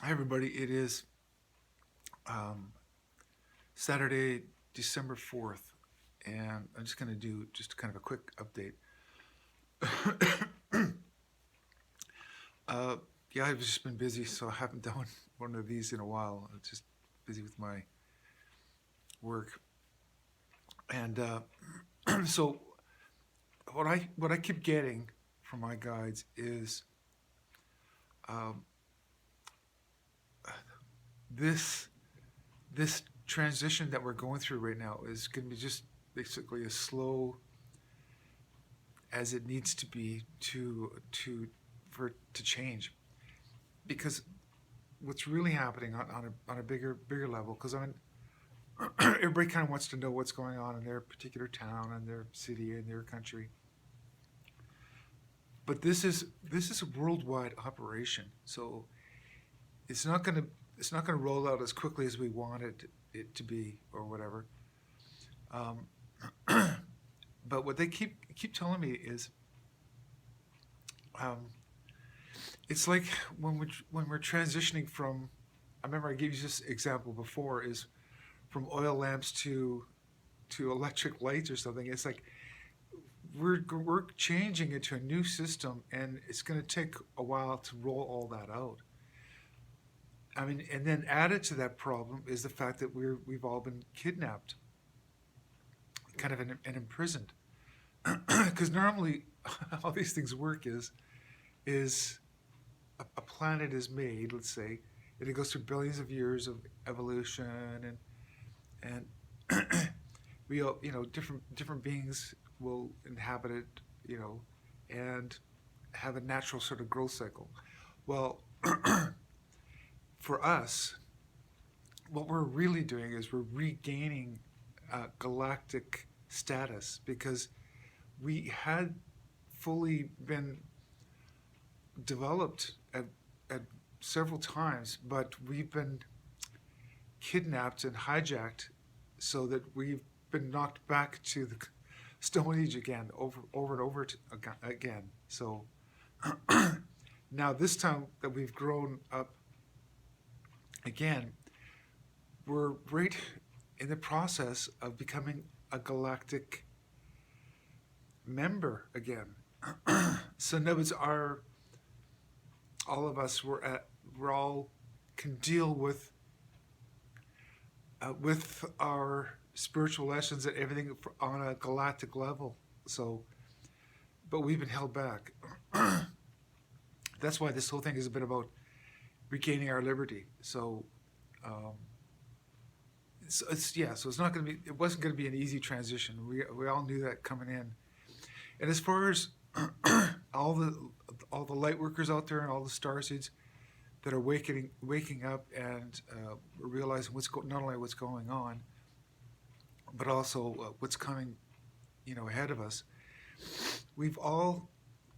Hi, everybody. It is um, Saturday, December 4th, and I'm just going to do just kind of a quick update. uh, yeah, I've just been busy, so I haven't done one of these in a while. I'm just busy with my work. And so, what I keep getting from my guides is um, this this transition that we're going through right now is going to be just basically as slow as it needs to be for it to change, because what's really happening on a bigger level, because I mean everybody kind of wants to know what's going on in their particular town and their city and their country, but this is a worldwide operation, so it's not going to it's not going to roll out as quickly as we wanted it to be or whatever. um, but what they keep telling me is um, it's like when we're transitioning from, I remember I gave you this example before, is from oil lamps to electric lights or something. It's like we're changing into a new system, and it's going to take a while to roll all that out. I mean, and then added to that problem is the fact that we've all been kidnapped, kind of and imprisoned. Because normally, how these things work is a planet is made, let's say, and it goes through billions of years of evolution, and we all, different beings will inhabit it, you know, and have a natural sort of growth cycle. Well, for us, what we're really doing is we're regaining galactic status, because we had fully been developed at several times, but we've been kidnapped and hijacked, so that we've been knocked back to the Stone Age again, over and over again. So now this time that we've grown up again, we're right in the process of becoming a galactic member again. So now it's all of us, we're all can deal with our spiritual lessons and everything on a galactic level. So, but we've been held back. That's why this whole thing has been about regaining our liberty. So, um, it's yeah. So it's not going to be. It wasn't going to be an easy transition. We all knew that coming in. And as far as all the all the light workers out there and all the starseeds that are waking up and realizing not only what's going on, but also what's coming, ahead of us. We've all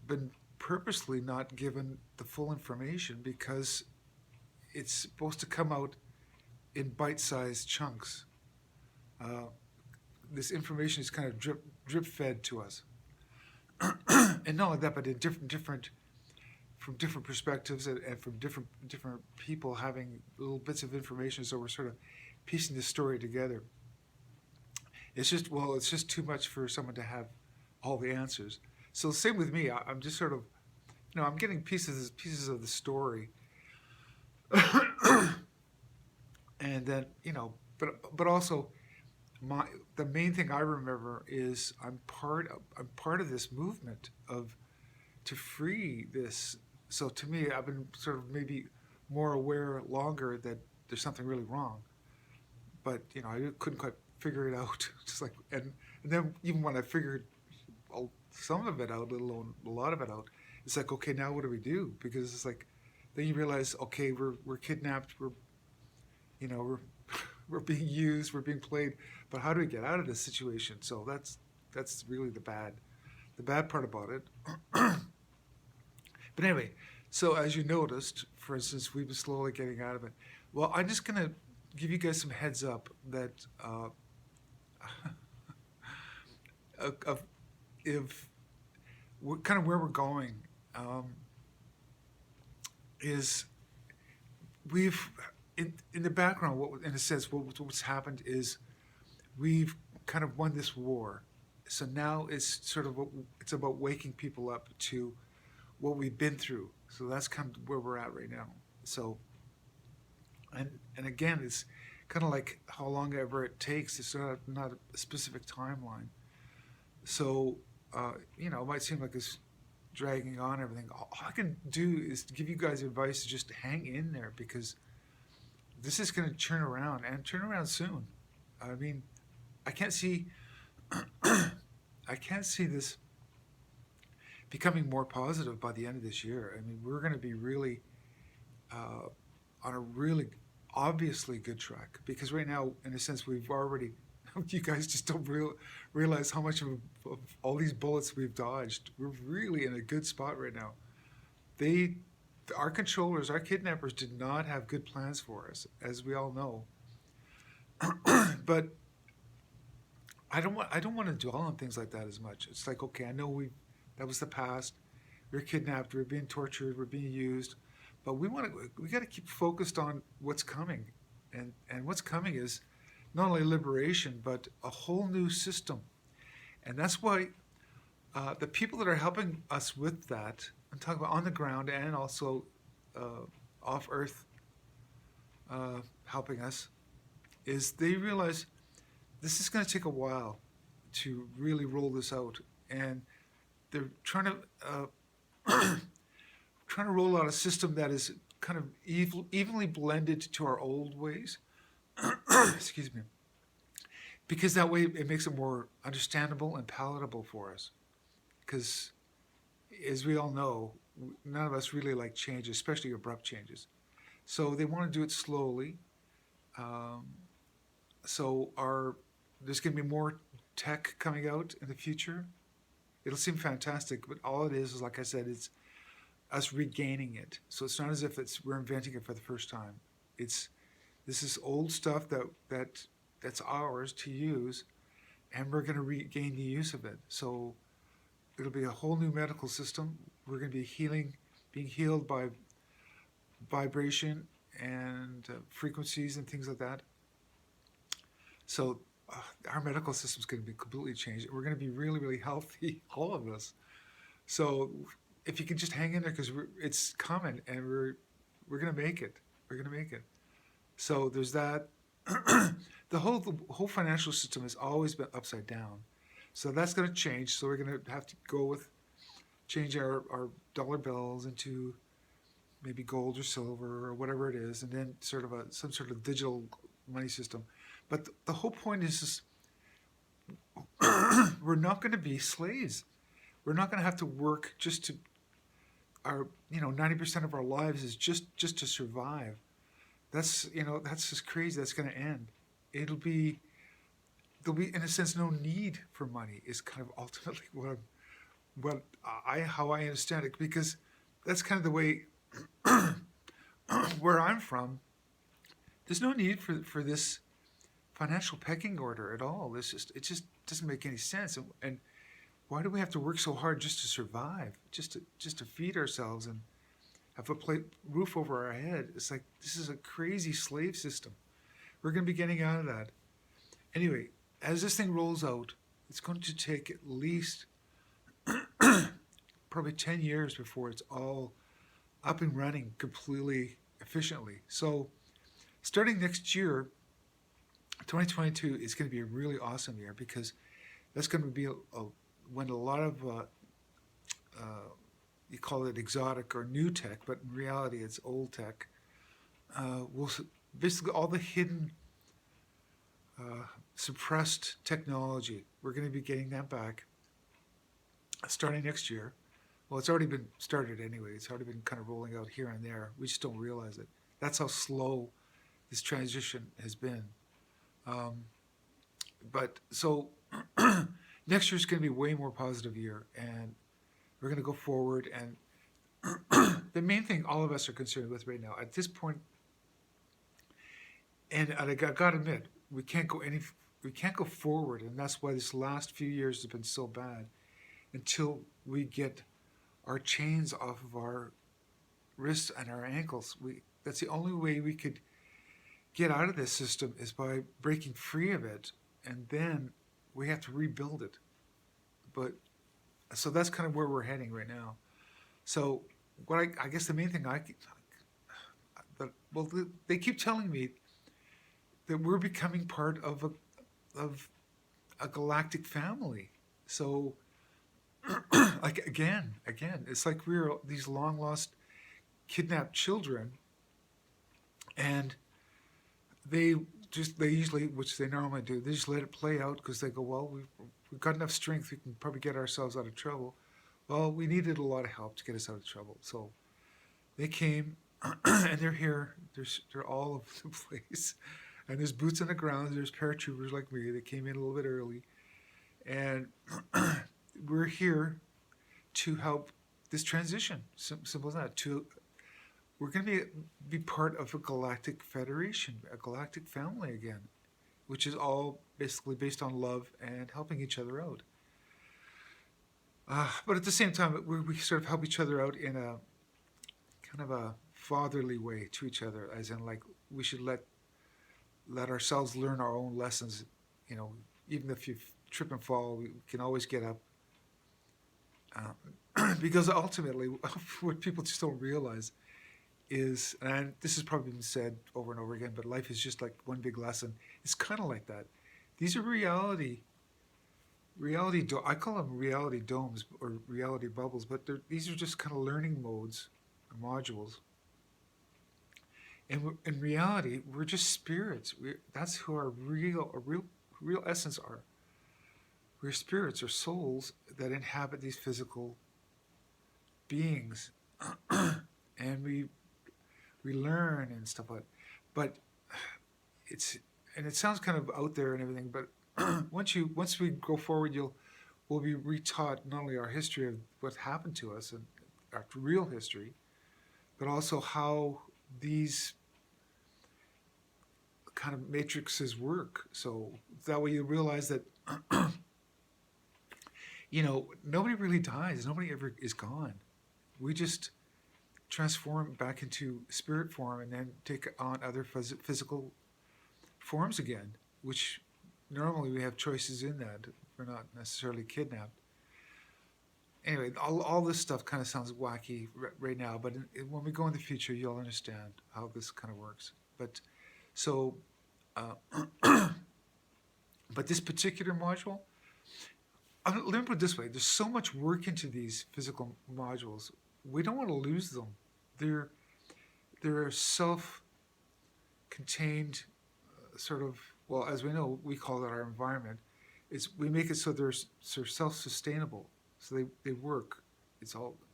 been purposely not given the full information, because it's supposed to come out in bite-sized chunks. Uh, this information is kind of drip fed to us, and not only that, but in different from different perspectives, and from different people having little bits of information. So we're sort of piecing the story together. It's just too much for someone to have all the answers. So same with me. I'm just sort of, I'm getting pieces of the story, and then, but also my the main thing I remember is I'm part of this movement of to free this. So to me, I've been sort of maybe more aware longer that there's something really wrong, but I couldn't quite figure it out. Just like, and then even when I figured some of it out, let alone a lot of it out, it's like, okay, now what do we do? Because it's like, then you realize, okay, we're kidnapped, we're we're being used, we're being played, but how do we get out of this situation? So that's really the bad part about it. But anyway, so as you noticed, for instance, we've been slowly getting out of it. Well, I'm just gonna give you guys some heads up that of if we're kind of where we're going, is we've in the background, what in a sense, what's happened is we've kind of won this war. So now it's sort of it's about waking people up to what we've been through. So that's kind of where we're at right now. So and again, it's kind of like how long ever it takes. It's not a specific timeline. So it might seem like it's dragging on everything. All I can do is give you guys advice to just hang in there because this is going to turn around and turn around soon. I mean, I can't see I can't see this becoming more positive by the end of this year. I mean, we're going to be really on a really obviously good track because right now, in a sense, we've already. You guys just don't realize how much of all these bullets we've dodged. We're really in a good spot right now. Our controllers, our kidnappers, did not have good plans for us, as we all know. But I don't want to dwell on things like that as much. It's like, okay, I know that was the past. We're kidnapped. We're being tortured. We're being used. But we got to keep focused on what's coming, and what's coming is not only liberation but a whole new system, and that's why the people that are helping us with that, I'm talking about on the ground and also off Earth, helping us, is they realize this is going to take a while to really roll this out, and they're trying to roll out a system that is kind of evenly blended to our old ways. Excuse me. Because that way it makes it more understandable and palatable for us. Because, as we all know, none of us really like changes, especially abrupt changes. So they want to do it slowly. There's going to be more tech coming out in the future. It'll seem fantastic, but all it is, like I said, it's us regaining it. So it's not as if we're inventing it for the first time. This is old stuff that's ours to use, and we're going to regain the use of it. So it'll be a whole new medical system. We're going to be being healed by vibration and frequencies and things like that. So our medical system is going to be completely changed. We're going to be really, really healthy, all of us. So if you can just hang in there, because it's coming, and we're going to make it. We're going to make it. So there's that. The whole financial system has always been upside down. So that's going to change. So we're going to have to go with change our dollar bills into maybe gold or silver or whatever it is, and then sort of some sort of digital money system. But the whole point is we're not going to be slaves. We're not going to have to work just to 90% of our lives is just to survive. That's just crazy. That's going to end. There'll be in a sense no need for money is kind of ultimately how I understand it, because that's kind of the way where I'm from. There's no need for this financial pecking order at all. It just doesn't make any sense. And why do we have to work so hard just to survive, just to feed ourselves and have a roof over our head? It's like, this is a crazy slave system. We're going to be getting out of that. Anyway, as this thing rolls out, it's going to take at least probably 10 years before it's all up and running completely efficiently. So starting next year, 2022 is going to be a really awesome year, because that's going to be when a lot of you call it exotic or new tech, but in reality it's old tech. Basically all the hidden suppressed technology, we're going to be getting that back starting next year. Well, it's already been started anyway. It's already been kind of rolling out here and there. We just don't realize it. That's how slow this transition has been. But so next year's going to be a way more positive year, and we're going to go forward. And the main thing all of us are concerned with right now at this point, and I got to admit, we can't go forward, and that's why this last few years have been so bad, until we get our chains off of our wrists and our ankles. That's the only way we could get out of this system is by breaking free of it, and then we have to rebuild it. But so that's kind of where we're heading right now. So what I guess the main thing well, they keep telling me that we're becoming part of a galactic family. So like again, it's like we're these long lost, kidnapped children, and they usually, which they normally do, they just let it play out because they go, well, we've got enough strength, we can probably get ourselves out of trouble. Well, we needed a lot of help to get us out of trouble, so they came, and they're here. They're all over the place, and there's boots on the ground. There's paratroopers like me. They came in a little bit early, and we're here to help this transition. Simple as that. We're going to be part of a galactic federation, a galactic family again, which is all basically based on love and helping each other out. But at the same time, we sort of help each other out in a kind of a fatherly way to each other, as in like we should let ourselves learn our own lessons. You know, even if you trip and fall, we can always get up. Because ultimately, what people just don't realize is, and this has probably been said over and over again, but life is just like one big lesson. It's kind of like that. These are reality. I call them reality domes or reality bubbles, but these are just kind of learning modes, or modules. And in reality, we're just spirits. That's who our real essence are. We're spirits or souls that inhabit these physical beings, and we learn and stuff like that. But it sounds kind of out there and everything, but once we go forward, we'll be retaught not only our history of what happened to us and our real history, but also how these kind of matrices work. So that way you realize that nobody really dies. Nobody ever is gone. We just transform back into spirit form and then take on other physical forms again, which normally we have choices in that. We're not necessarily kidnapped. Anyway, all this stuff kind of sounds wacky right now, but when we go in the future, you'll understand how this kind of works. But so, but this particular module, let me put it this way: there's so much work into these physical modules. We don't want to lose them. They're self-contained, sort of. Well, as we know, we call it our environment. We make it so they're sort of self-sustainable. So they work.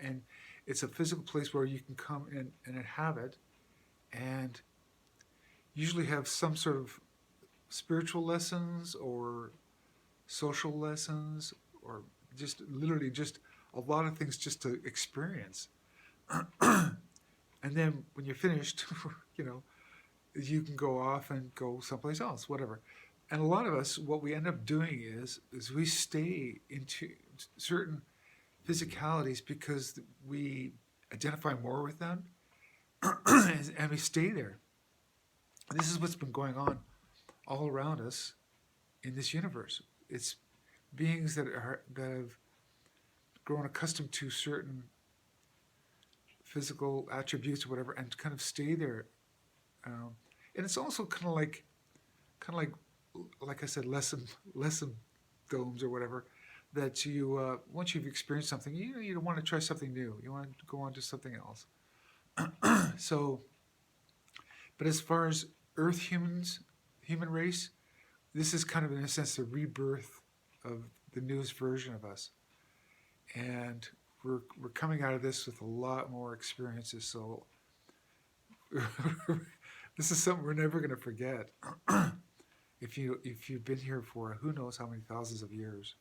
And it's a physical place where you can come in and inhabit, and usually have some sort of spiritual lessons or social lessons, or just literally just a lot of things just to experience. And then when you're finished, you can go off and go someplace else, whatever. And a lot of us, what we end up doing is we stay into certain physicalities because we identify more with them, and we stay there. And this is what's been going on all around us in this universe. It's beings that have grown accustomed to certain physical attributes or whatever, and kind of stay there. And it's also kind of like I said, lesson domes or whatever, that you once you've experienced something, you want to try something new. You want to go on to something else. So, but as far as human race, this is kind of, in a sense, the rebirth of the newest version of us, and we're coming out of this with a lot more experiences. So this is something we're never going to forget. If you've been here for who knows how many thousands of years,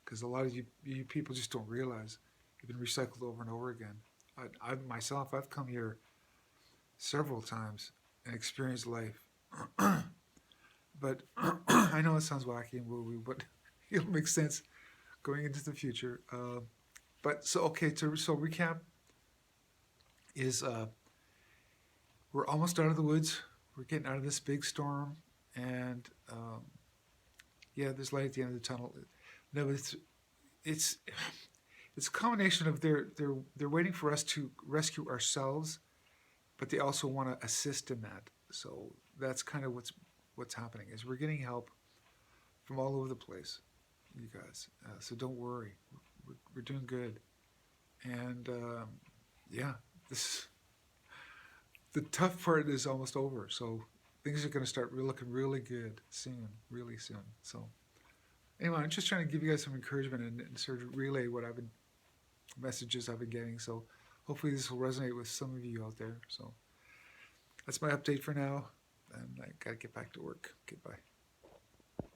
because a lot of you people just don't realize you've been recycled over and over again. I've come here several times and experienced life. But I know it sounds wacky and woo-woo, but it'll make sense going into the future. But so recap is we're almost out of the woods. We're getting out of this big storm, and yeah, there's light at the end of the tunnel. No, but it's it's a combination of they're waiting for us to rescue ourselves, but they also want to assist in that. So that's kind of what's happening is we're getting help from all over the place, you guys. So don't worry, we're doing good, and yeah, this the tough part is almost over. So things are going to start looking really good soon, really soon. So anyway, I'm just trying to give you guys some encouragement and sort of relay what I've been messages I've been getting. So hopefully this will resonate with some of you out there. So that's my update for now, and I gotta get back to work. Okay, bye.